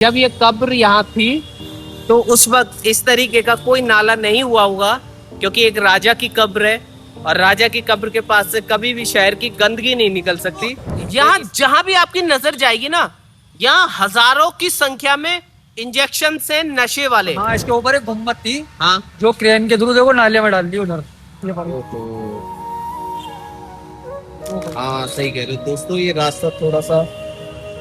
जब ये कब्र यहाँ थी तो उस वक्त इस तरीके का कोई नाला नहीं हुआ होगा, क्योंकि एक राजा की कब्र है और राजा की कब्र के पास से कभी भी शहर की गंदगी नहीं निकल सकती। यहाँ जहां भी आपकी नजर जाएगी ना, यहाँ हजारों की संख्या में इंजेक्शन से नशे वाले। हाँ, इसके ऊपर एक गुम्बद थी। हाँ, जो क्रेन के थ्रू देखो नाले में डाल दी उधर। ये हाँ सही कह रहे हो दोस्तों, ये रास्ता थोड़ा सा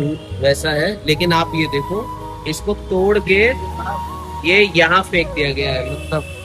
वैसा है, लेकिन आप ये देखो इसको तोड़ के ये यहाँ फेंक दिया गया है। मतलब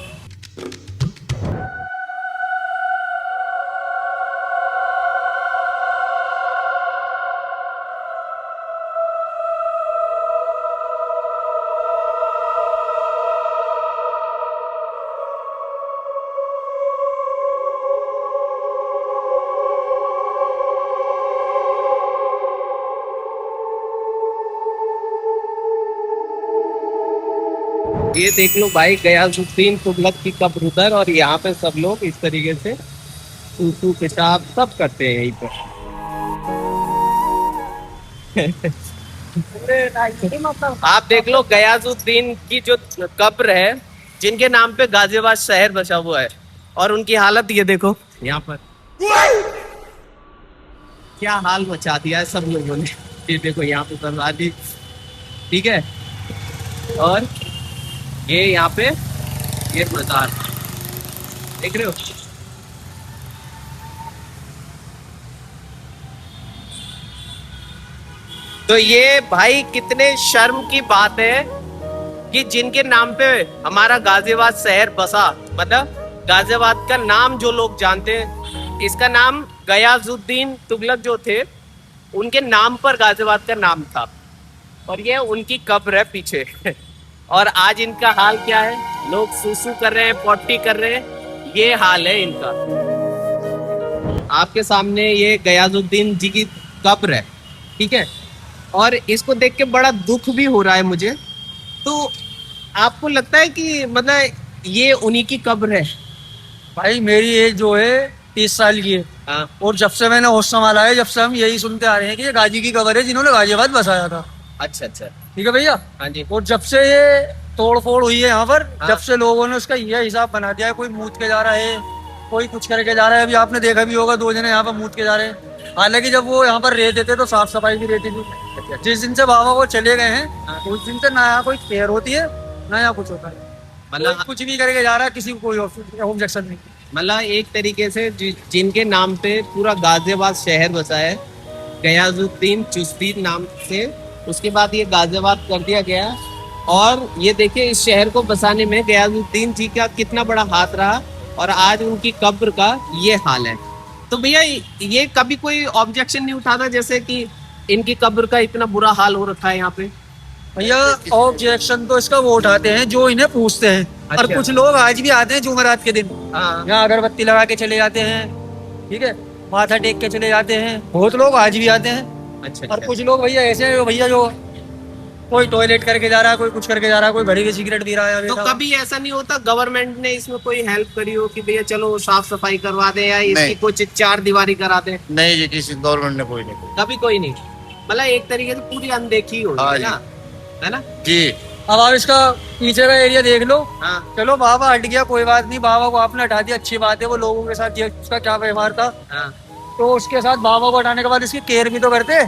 ये देख लो भाई, गयासुद्दीन तुगलक की कब्र उधर, और यहाँ पे सब लोग इस तरीके से सूसू पेशाब सब करते हैं यहीं पर। आप देख लो गयासुद्दीन की जो कब्र है, जिनके नाम पे गाजियाबाद शहर बसा हुआ है, और उनकी हालत ये देखो यहाँ पर क्या हाल मचा दिया है सब लोगों ने। ये देखो यहाँ पे बर्बादी, ठीक है, और ये यहाँ पे ये मजार देख रहे हो। तो ये भाई कितने शर्म की बात है कि जिनके नाम पे हमारा गाजियाबाद शहर बसा, मतलब गाजियाबाद का नाम जो लोग जानते हैं, इसका नाम गयासुद्दीन तुगलक जो थे उनके नाम पर गाजियाबाद का नाम था, और ये उनकी कब्र है पीछे। और आज इनका हाल क्या है, लोग सुसु कर रहे हैं, पॉटी कर रहे हैं, ये हाल है इनका। आपके सामने ये गयासुद्दीन जी की कब्र है, ठीक है, और इसको देख के बड़ा दुख भी हो रहा है मुझे। तो आपको लगता है कि मतलब ये उन्हीं की कब्र है? भाई मेरी एज जो है 30 साल की है। हाँ। और जब से मैंने होश संभाला है, जब से हम यही सुनते आ रहे हैं कि ये गाजी की कब्र है जिन्होंने गाजियाबाद बसाया था। अच्छा अच्छा, ठीक है भैया। हाँ जी। और जब से ये तोड़ फोड़ हुई है यहाँ पर, हाँ। जब से लोगों ने उसका ये हिसाब बना दिया है, कोई मूत के जा रहा है, कोई कुछ करके जा रहा है। अभी आपने देखा भी होगा 2 जने यहाँ पर मूत के जा रहे हैं। हालांकि जब वो यहाँ पर रहते थे तो साफ सफाई भी रहती थी। जिस दिन से बाबा वो चले गए हैं, उस दिन से ना यहाँ कोई केयर होती है ना यहाँ कुछ होता है। मतलब कुछ भी करके जा रहा है, किसी को कोई ऑब्जेक्शन नहीं। मतलब एक तरीके से जिनके नाम पे पूरा गाजियाबाद शहर बसा है, गयासुद्दीन चिश्ती नाम से, उसके बाद ये गाजियाबाद कर दिया गया। और ये देखिए इस शहर को बसाने में गयासुद्दीन जी का कितना बड़ा हाथ रहा, और आज उनकी कब्र का ये हाल है। तो भैया ये कभी कोई ऑब्जेक्शन नहीं उठाता, जैसे कि इनकी कब्र का इतना बुरा हाल हो रखा है यहाँ पे? भैया ऑब्जेक्शन तो इसका वो उठाते हैं जो इन्हें पूछते हैं। अच्छा। और कुछ लोग आज भी आते हैं जुमेरात के दिन, हाँ। यहाँ अगरबत्ती लगा के चले जाते हैं, ठीक है, माथा टेक के चले जाते हैं। बहुत लोग आज भी आते हैं। अच्छा। और कुछ लोग भैया ऐसे हैं भैया जो कोई टॉयलेट करके जा रहा है, कोई कुछ करके जा रहा है, कोई घड़ी की सिगरेट पी रहा है। तो कभी ऐसा नहीं होता गवर्नमेंट ने इसमें कोई हेल्प करी हो कि भैया चलो साफ सफाई करवा दे या इसकी कुछ 4 दीवारी करा दे? नहीं जी, किसी गवर्नमेंट ने कोई नहीं। कभी कोई नहीं, मतलब एक तरीके से पूरी अनदेखी हो हाँ ना, है ना जी। अब आप इसका पीछे का एरिया देख लो। हाँ। चलो बाबा हट गया, कोई बात नहीं, बाबा को आपने हटा दिया, अच्छी बात है। वो लोगों के साथ ये उसका क्या व्यवहार था, हाँ। तो उसके साथ बाबा को हटाने के बाद इसकी केयर भी तो करते,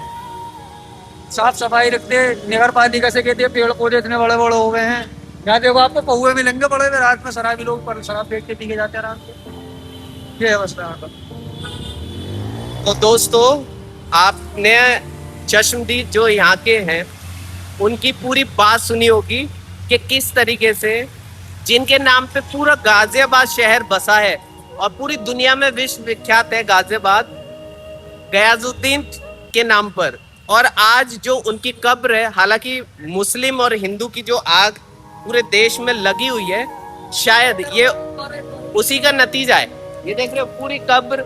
साफ सफाई रखते। नगर पालिका से कहते पेड़ पौधे इतने बड़े बड़े हो गए हैं, यहाँ देखो आपको पहुए मिलेंगे बड़े हुए, रात में शराबी लोग पर शराब फेंक के पी के जाते हैं आराम से। ये अवस्था यहाँ पर। तो दोस्तों आपने चश्मदीद जो यहाँ के हैं उनकी पूरी बात सुनी होगी कि किस तरीके से जिनके नाम पे पूरा गाजियाबाद शहर बसा है और पूरी दुनिया में विश्व विख्यात है गाजियाबाद, गयासुद्दीन के नाम पर। और आज जो उनकी कब्र है, हालांकि मुस्लिम और हिंदू की जो आग पूरे देश में लगी हुई है, शायद ये उसी का नतीजा है। ये देख रहे हो पूरी कब्र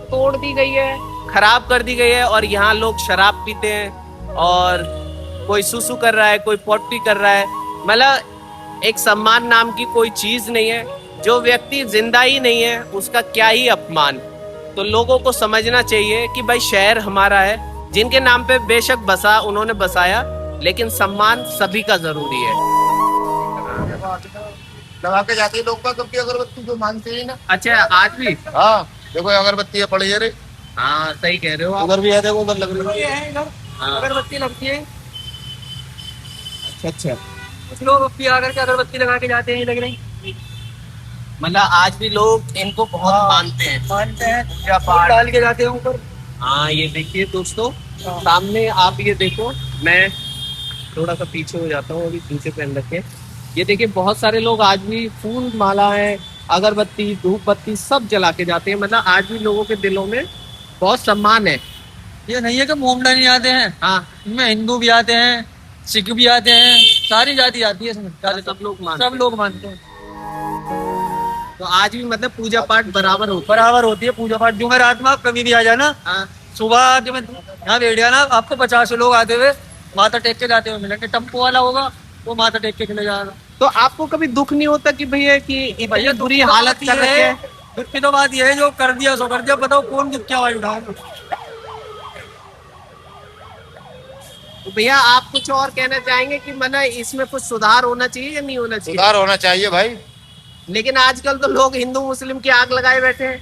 तोड़ दी गई है, खराब कर दी गई है, और यहाँ लोग शराब पीते हैं और कोई सुसु कर रहा है, कोई पोटी कर रहा है। मतलब एक सम्मान नाम की कोई चीज नहीं है। जो व्यक्ति जिंदा ही नहीं है उसका क्या ही अपमान। तो लोगों को समझना चाहिए कि भाई शहर हमारा है, जिनके नाम पे बेशक बसा उन्होंने बसाया, लेकिन सम्मान सभी का जरूरी है। लगा के जाते हैं लोग का कब की अगरबत्ती जो मानते हैं ना। अच्छा, आज भी? हाँ देखो अगरबत्ती पड़ी है रे। हाँ सही कह रहे हो आप। उधर भी है देखो उधर लग रही है। हाँ। अगरबत्ती लगती है, अच्छा अच्छा, कुछ लोग अब भी आकर के अगरबत्ती लगा के जाते हैं, लग रही मतलब आज भी लोग इनको बहुत मानते हैं। मानते हैं, पूजा पाठ। डाल के जाते हैं ऊपर। हाँ ये देखिए दोस्तों, सामने आप ये देखो, मैं थोड़ा सा पीछे हो जाता हूँ, अभी पीछे पहन रखे। ये देखिए बहुत सारे लोग आज भी फूल माला है, अगरबत्ती, धूप बत्ती सब जला के जाते हैं। मतलब आज भी लोगों के दिलों में बहुत सम्मान है। ये नहीं है कि मोमडा नहीं आते हैं, हाँ, इनमें हिंदू भी आते हैं, सिख भी आते हैं, सारी जाति आती है इसमें। सब लोग मानते सब लोग मानते हैं। हैं। तो आज भी मतलब पूजा पाठ बराबर होता बराबर होती है पूजा पाठ। जो मैं रात में आप कभी भी आ जाना, है। हाँ, सुबह जब मैं यहाँ बैठ गया ना, आपको 50 लोग आते हुए माथा टेक के जाते हुए मिलेंगे। टेम्पो वाला होगा वो माथा टेक के चले जाएगा। तो आपको कभी दुख नहीं होता कि भैया कि इतनी भैया बुरी हालत कर रखी है? दुख की तो बात ये है, जो कर दिया सो कर दिया, बताओ कौन दुख की आवाज उठाएगा। तो भैया आप कुछ और कहना चाहेंगे कि मतलब इसमें कुछ सुधार होना चाहिए या नहीं होना चाहिए? सुधार होना चाहिए भाई। लेकिन आजकल तो लोग हिंदू मुस्लिम की आग लगाए बैठे हैं,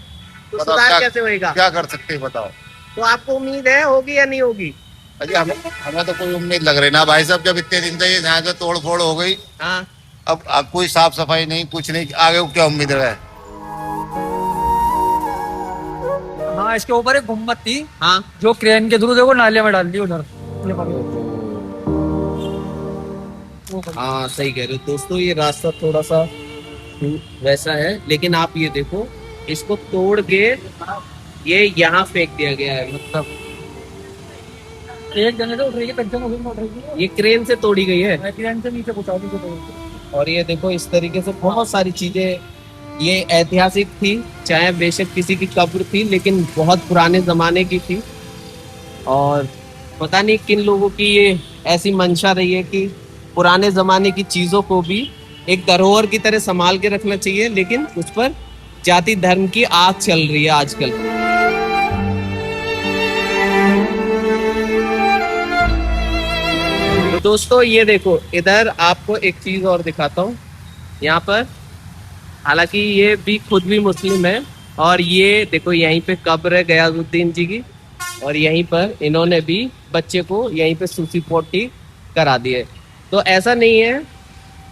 तो बताओ सुधार क्या- कैसे होएगा? क्या कर सकते हैं बताओ। तो आपको उम्मीद है होगी या नहीं होगी? अजी हमें तो कोई उम्मीद लग रही ना भाई साहब। जब इतने दिन से ये यहाँ से तोड़ फोड़ हो गई, हाँ, अब कोई साफ सफाई नहीं, कुछ नहीं, आगे को क्या उम्मीद है। हाँ, इसके ऊपर एक गुम्बद थी हाँ, जो क्रेन के थ्रू देखो नाले में डाल दी उधर। हाँ सही कह रहे हो दोस्तों, ये रास्ता थोड़ा सा वैसा है, लेकिन आप ये देखो इसको तोड़ के ये यहाँ फेंक दिया गया है। मतलब एक जगह से उठ रही है, कंचन हो गई, उठ रही है। ये क्रेन से तोड़ी गई है। क्रेन से नीचे पहुंचा दी तो। और ये देखो इस तरीके से बहुत सारी चीजें, ये ऐतिहासिक थी, चाहे बेशक किसी की कब्र थी, लेकिन बहुत पुराने जमाने की थी। और पता नहीं किन लोगों की ये ऐसी मंशा रही है कि पुराने जमाने की चीजों को भी एक धरोहर की तरह संभाल के रखना चाहिए, लेकिन उस पर जाति धर्म की आग चल रही है आजकल। तो दोस्तों ये देखो, इधर आपको एक चीज और दिखाता हूँ। यहाँ पर हालांकि ये भी खुद भी मुस्लिम है, और ये देखो यहीं पे कब्र है गयाजुद्दीन जी की, और यहीं पर इन्होंने भी बच्चे को यहीं पे सूसी पोटी करा दी है। तो ऐसा नहीं है,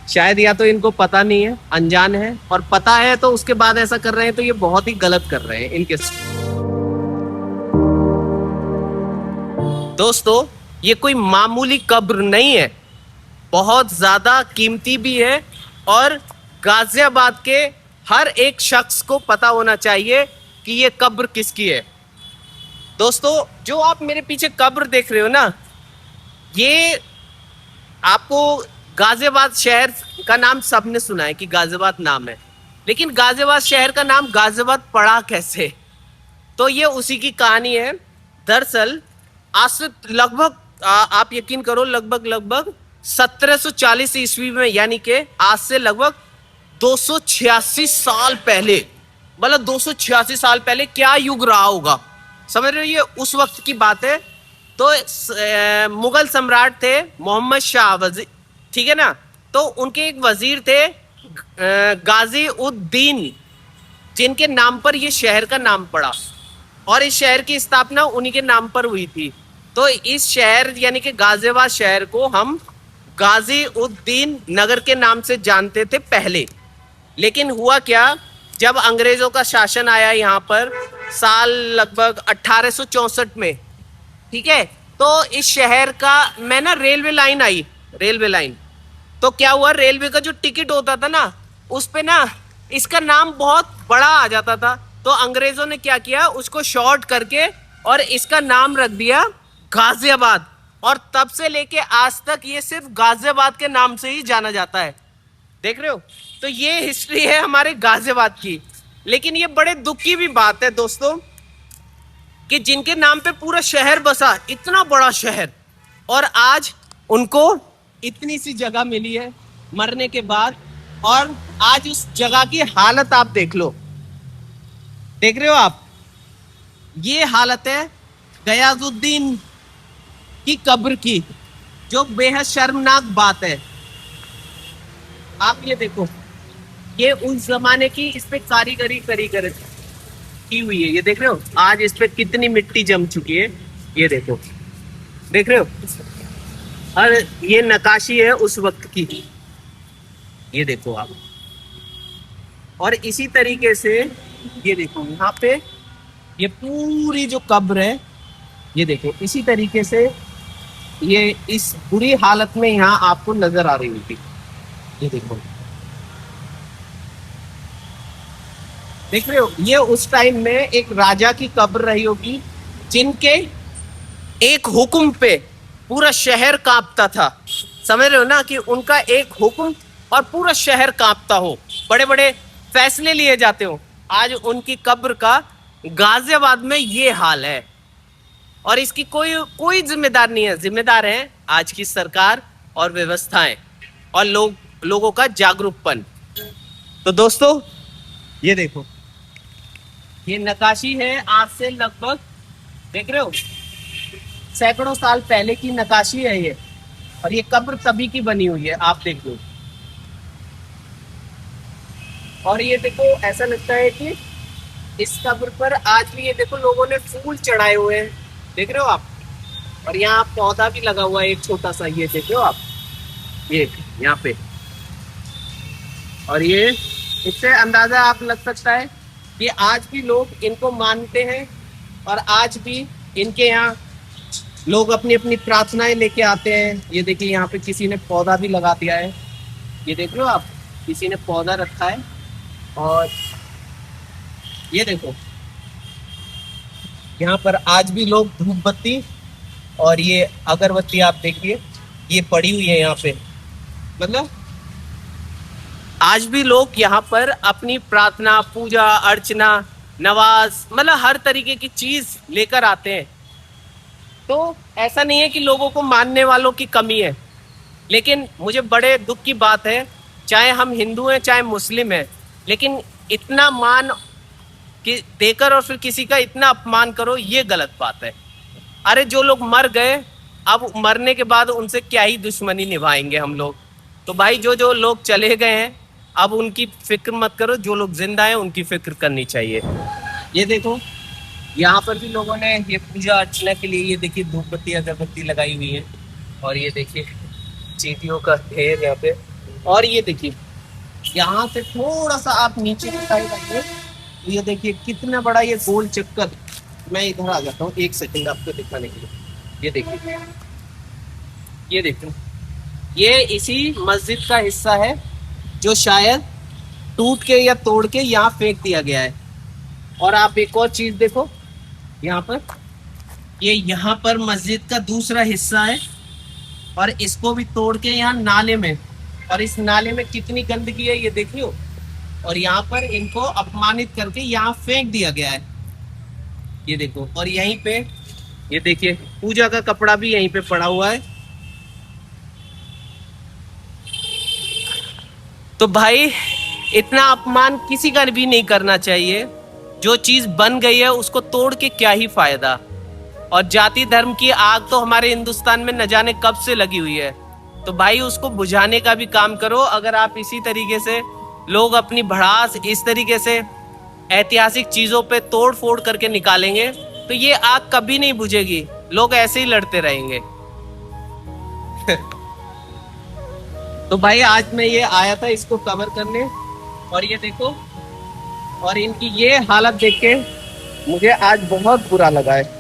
शायद या तो इनको पता नहीं है, अनजान है, और पता है तो उसके बाद ऐसा कर रहे हैं, तो ये बहुत ही गलत कर रहे हैं इनके साथ। दोस्तों ये कोई मामूली कब्र नहीं है, बहुत ज्यादा कीमती भी है, और गाजियाबाद के हर एक शख्स को पता होना चाहिए कि ये कब्र किसकी है। दोस्तों जो आप मेरे पीछे कब्र देख रहे हो ना, ये आपको गाजियाबाद शहर का नाम सबने सुना है कि गाजियाबाद नाम है, लेकिन गाजियाबाद शहर का नाम गाजियाबाद पड़ा कैसे? तो ये उसी की कहानी है। दरअसल आज से लगभग आप यकीन करो लगभग 1740 ईस्वी में, यानी कि आज से लगभग 286 साल पहले, मतलब 286 साल पहले क्या युग रहा होगा, समझ रहे हो? ये उस वक्त की बात है। तो मुगल सम्राट थे मोहम्मद शाह वजीर, ठीक है ना? तो उनके एक वजीर थे गाजी उद्दीन, जिनके नाम पर ये शहर का नाम पड़ा, और इस शहर की स्थापना उन्हीं के नाम पर हुई थी। तो इस शहर यानी कि गाजियाबाद शहर को हम गाजी उद्दीन नगर के नाम से जानते थे पहले। लेकिन हुआ क्या, जब अंग्रेजों का शासन आया यहाँ पर साल लगभग 1864 में, ठीक है, तो इस शहर का में ना रेलवे लाइन आई, रेलवे लाइन। तो क्या हुआ, रेलवे का जो टिकट होता था ना, उस पे ना इसका नाम बहुत बड़ा आ जाता था। तो अंग्रेजों ने क्या किया, उसको शॉर्ट करके और इसका नाम रख दिया गाजियाबाद, और तब से लेके आज तक ये सिर्फ गाजियाबाद के नाम से ही जाना जाता है। देख रहे हो? तो ये हिस्ट्री है हमारे गाजियाबाद की। लेकिन ये बड़े दुख की भी बात है दोस्तों कि जिनके नाम पे पूरा शहर बसा, इतना बड़ा शहर, और आज उनको इतनी सी जगह मिली है मरने के बाद, और आज उस जगह की हालत आप देख लो। देख रहे हो आप? ये हालत है गयाजुद्दीन की कब्र की, जो बेहद शर्मनाक बात है। आप ये देखो, ये उस जमाने की इस पे कारीगरी कारीगर की हुई है। ये देख रहे हो आज इस पे कितनी मिट्टी जम चुकी है। ये देखो, देख रहे हो, और ये नक्काशी है उस वक्त की। ये देखो आप, और इसी तरीके से ये देखो यहाँ पे ये पूरी जो कब्र है, ये देखो इसी तरीके से ये इस बुरी हालत में यहाँ आपको नजर आ रही होगी। ये देखो, देख रहे हो, ये उस टाइम में एक राजा की कब्र रही होगी, जिनके एक हुक्म पे पूरा शहर कांपता था। समझ रहे हो ना, कि उनका एक हुक्म और पूरा शहर कांपता हो, बड़े बड़े फैसले लिए जाते हो। आज उनकी कब्र का गाजियाबाद में ये हाल है, और इसकी कोई जिम्मेदार नहीं है। जिम्मेदार है आज की सरकार और व्यवस्थाएं और लोगों का जागरूकपन। तो दोस्तों ये देखो, ये नक्काशी है आज से लगभग, देख रहे हो, सैकड़ों साल पहले की नक्काशी है ये, और ये कब्र तभी की बनी हुई है, आप देख लो। और ये देखो, ऐसा लगता है कि इस कब्र पर आज भी ये देखो लोगों ने फूल चढ़ाए हुए हैं, देख रहे हो आप। और यहाँ पौधा भी लगा हुआ है एक छोटा सा, ये देख रहे हो आप, ये यहाँ पे। और ये इससे अंदाजा आप लग सकता है कि आज भी लोग इनको मानते हैं, और आज भी इनके यहाँ लोग अपनी अपनी प्रार्थनाएं लेके आते हैं। ये देखिए यहाँ पे किसी ने पौधा भी लगा दिया है, ये देख रहे हो आप, किसी ने पौधा रखा है। और ये देखो यहाँ पर आज भी लोग धूप बत्ती और ये अगरबत्ती आप देखिए ये पड़ी हुई है यहाँ पे। मतलब आज भी लोग यहाँ पर अपनी प्रार्थना, पूजा अर्चना, नवाज, मतलब हर तरीके की चीज लेकर आते हैं। तो ऐसा नहीं है कि लोगों को मानने वालों की कमी है, लेकिन मुझे बड़े दुख की बात है, चाहे हम हिंदू हैं चाहे मुस्लिम हैं, लेकिन इतना मान कि देकर और फिर किसी का इतना अपमान करो, ये गलत बात है। अरे जो लोग मर गए, अब मरने के बाद उनसे क्या ही दुश्मनी निभाएंगे हम लोग। तो भाई जो लोग चले गए हैं अब उनकी फिक्र मत करो, जो लोग जिंदा हैं उनकी फिक्र करनी चाहिए। ये देखो यहाँ पर भी लोगों ने ये पूजा अर्चना के लिए ये देखिए धूप बत्ती अगरबत्ती लगाई हुई है, और ये देखिए चींटियों का ढेर यहाँ पे। और ये देखिए यहाँ से थोड़ा सा आप नीचे की साइड आइए, ये देखिए कितना बड़ा ये गोल चक्कर। मैं इधर आ जाता हूँ एक सेकंड आपको दिखाने के लिए। ये देखिए, ये देखो, ये इसी मस्जिद का हिस्सा है जो शायद टूट के या तोड़ के यहाँ फेंक दिया गया है। और आप एक और चीज देखो यहाँ पर, ये यहाँ पर मस्जिद का दूसरा हिस्सा है, और इसको भी तोड़ के यहाँ नाले में, और इस नाले में कितनी गंदगी है ये देखियो। और यहाँ पर इनको अपमानित करके यहाँ फेंक दिया गया है, ये देखो। और यहीं पे ये देखिए पूजा का कपड़ा भी यहीं पे पड़ा हुआ है। तो भाई इतना अपमान किसी का भी नहीं करना चाहिए। जो चीज बन गई है उसको तोड़ के क्या ही फायदा। और जाति धर्म की आग तो हमारे हिंदुस्तान में न जाने कब से लगी हुई है, तो भाई उसको बुझाने का भी काम करो। अगर आप इसी तरीके से लोग अपनी भड़ास इस तरीके से ऐतिहासिक चीजों पे तोड़ फोड़ करके निकालेंगे तो ये आग कभी नहीं बुझेगी, लोग ऐसे ही लड़ते रहेंगे। तो भाई आज मैं ये आया था इसको कवर करने, और ये देखो, और इनकी ये हालत देख के मुझे आज बहुत बुरा लगा है।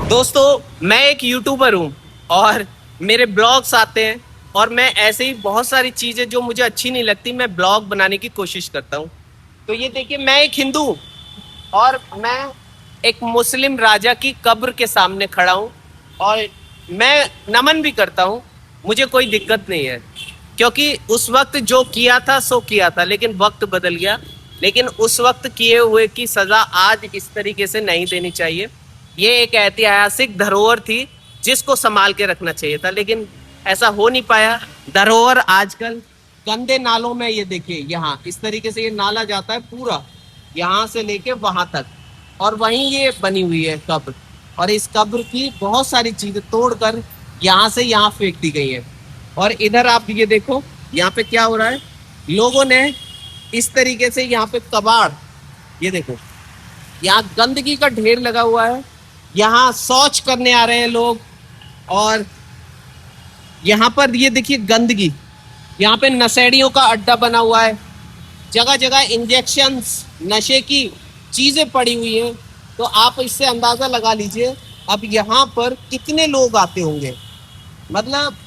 दोस्तों मैं एक यूट्यूबर हूँ और मेरे ब्लॉग्स आते हैं, और मैं ऐसे ही बहुत सारी चीज़ें जो मुझे अच्छी नहीं लगती मैं ब्लॉग बनाने की कोशिश करता हूँ। तो ये देखिए मैं एक हिंदू हूँ और मैं एक मुस्लिम राजा की कब्र के सामने खड़ा हूँ और मैं नमन भी करता हूँ, मुझे कोई दिक्कत नहीं है, क्योंकि उस वक्त जो किया था सो किया था, लेकिन वक्त बदल गया। लेकिन उस वक्त किए हुए की सजा आज इस तरीके से नहीं देनी चाहिए। ये एक ऐतिहासिक धरोहर थी जिसको संभाल के रखना चाहिए था, लेकिन ऐसा हो नहीं पाया। धरोहर आजकल गंदे नालों में, ये देखिए यहाँ इस तरीके से ये नाला जाता है पूरा यहाँ से लेके वहां तक, और वहीं ये बनी हुई है कब्र, और इस कब्र की बहुत सारी चीजें तोड़कर यहाँ से यहाँ फेंक दी गई है। और इधर आप ये देखो यहाँ पे क्या हो रहा है, लोगों ने इस तरीके से यहाँ पे कबाड़, ये देखो यहाँ गंदगी का ढेर लगा हुआ है, यहाँ शौच करने आ रहे हैं लोग, और यहाँ पर ये देखिए गंदगी, यहाँ पे नशेड़ियों का अड्डा बना हुआ है, जगह जगह इंजेक्शंस, नशे की चीजें पड़ी हुई हैं। तो आप इससे अंदाजा लगा लीजिए अब यहाँ पर कितने लोग आते होंगे। मतलब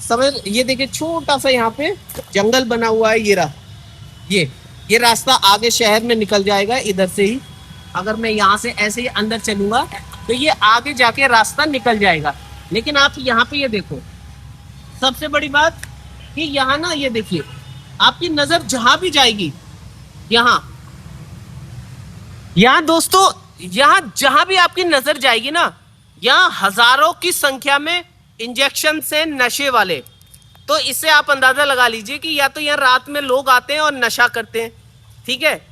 समझ, ये देखिए छोटा सा यहाँ पे जंगल बना हुआ है, ये रहा, ये रास्ता आगे शहर में निकल जाएगा इधर से ही। अगर मैं यहाँ से ऐसे ही अंदर चलूंगा तो ये आगे जाके रास्ता निकल जाएगा। लेकिन आप यहाँ पे ये देखो, सबसे बड़ी बात कि यहाँ ना, ये देखिए आपकी नजर जहां भी जाएगी, यहाँ दोस्तों, यहाँ जहां भी आपकी नजर जाएगी ना, यहाँ हजारों की संख्या में इंजेक्शन से नशे वाले। तो इससे आप अंदाजा लगा लीजिए कि या तो यहाँ रात में लोग आते हैं और नशा करते हैं, ठीक है,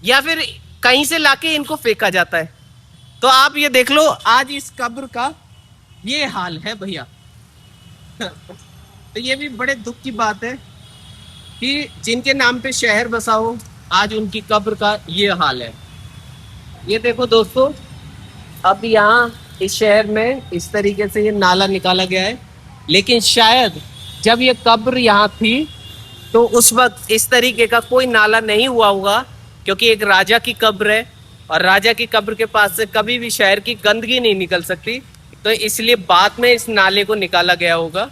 या फिर कहीं से लाके इनको फेंका जाता है। तो आप ये देख लो आज इस कब्र का ये हाल है भैया। तो ये भी बड़े दुख की बात है कि जिनके नाम पे शहर बसा हो, आज उनकी कब्र का ये हाल है। ये देखो दोस्तों, अब यहाँ इस शहर में इस तरीके से ये नाला निकाला गया है, लेकिन शायद जब ये कब्र यहाँ थी तो उस वक्त इस तरीके का कोई नाला नहीं हुआ होगा, क्योंकि एक राजा की कब्र है और राजा की कब्र के पास से कभी भी शहर की गंदगी नहीं निकल सकती, तो इसलिए बाद में इस नाले को निकाला गया होगा।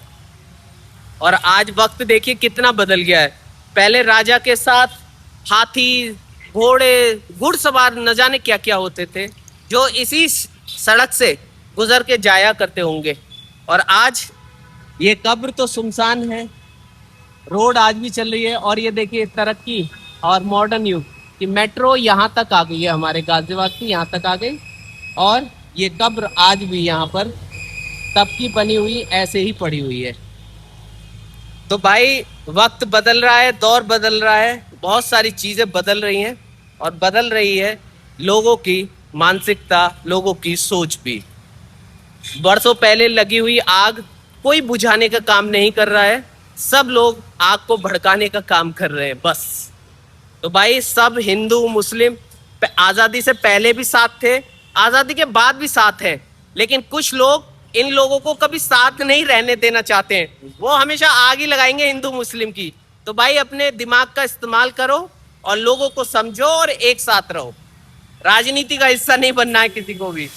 और आज वक्त देखिए कितना बदल गया है। पहले राजा के साथ हाथी, घोड़े, घुड़सवार न जाने क्या क्या होते थे, जो इसी सड़क से गुजर के जाया करते होंगे। और आज ये कब्र तो सुनसान है, रोड आज भी चल रही है। और ये देखिए तरक्की और मॉडर्न युग कि मेट्रो यहाँ तक आ गई है, हमारे गाजियाबाद की यहाँ तक आ गई, और ये कब्र आज भी यहाँ पर तब की बनी हुई ऐसे ही पड़ी हुई है। तो भाई वक्त बदल रहा है, दौर बदल रहा है, बहुत सारी चीजें बदल रही हैं, और बदल रही है लोगों की मानसिकता, लोगों की सोच भी। बरसों पहले लगी हुई आग कोई बुझाने का काम नहीं कर रहा है, सब लोग आग को भड़काने का काम कर रहे हैं बस। तो भाई सब हिंदू मुस्लिम आज़ादी से पहले भी साथ थे, आज़ादी के बाद भी साथ हैं, लेकिन कुछ लोग इन लोगों को कभी साथ नहीं रहने देना चाहते हैं, वो हमेशा आग ही लगाएंगे हिंदू मुस्लिम की। तो भाई अपने दिमाग का इस्तेमाल करो और लोगों को समझो और एक साथ रहो। राजनीति का हिस्सा नहीं बनना है किसी को भी।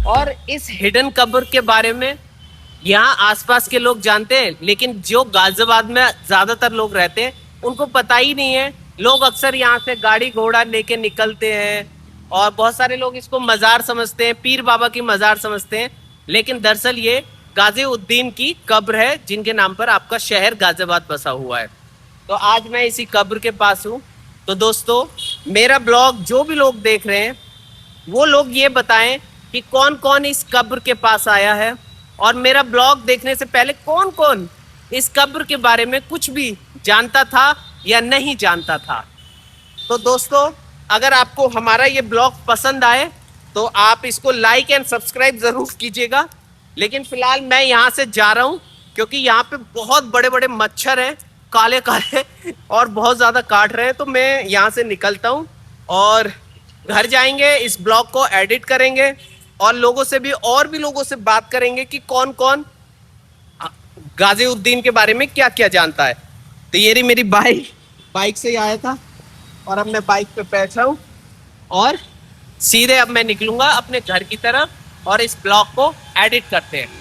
और इस हिडन कब्र के बारे में यहाँ आसपास के लोग जानते हैं, लेकिन जो गाजियाबाद में ज्यादातर लोग रहते हैं उनको पता ही नहीं है। लोग अक्सर यहाँ से गाड़ी घोड़ा लेके निकलते हैं और बहुत सारे लोग इसको मज़ार समझते हैं, पीर बाबा की मज़ार समझते हैं, लेकिन दरअसल ये गाजिउद्दीन की कब्र है जिनके नाम पर आपका शहर गाजियाबाद बसा हुआ है। तो आज मैं इसी कब्र के पास हूँ। तो दोस्तों मेरा ब्लॉग जो भी लोग देख रहे हैं वो लोग ये बताएं कि कौन कौन इस कब्र के पास आया है, और मेरा ब्लॉग देखने से पहले कौन कौन इस कब्र के बारे में कुछ भी जानता था या नहीं जानता था। तो दोस्तों अगर आपको हमारा ये ब्लॉग पसंद आए तो आप इसको लाइक एंड सब्सक्राइब ज़रूर कीजिएगा। लेकिन फ़िलहाल मैं यहाँ से जा रहा हूँ क्योंकि यहाँ पे बहुत बड़े बड़े मच्छर हैं, काले काले, और बहुत ज़्यादा काट रहे हैं। तो मैं यहाँ से निकलता हूँ और घर जाएंगे, इस ब्लॉग को एडिट करेंगे और लोगों से भी और भी लोगों से बात करेंगे कि कौन कौन गाजिउद्दीन के बारे में क्या क्या जानता है। तो ये रही मेरी बाइक से ही आया था और अब मैं बाइक पे बैठा हूँ और सीधे अब मैं निकलूंगा अपने घर की तरफ और इस ब्लॉग को एडिट करते हैं।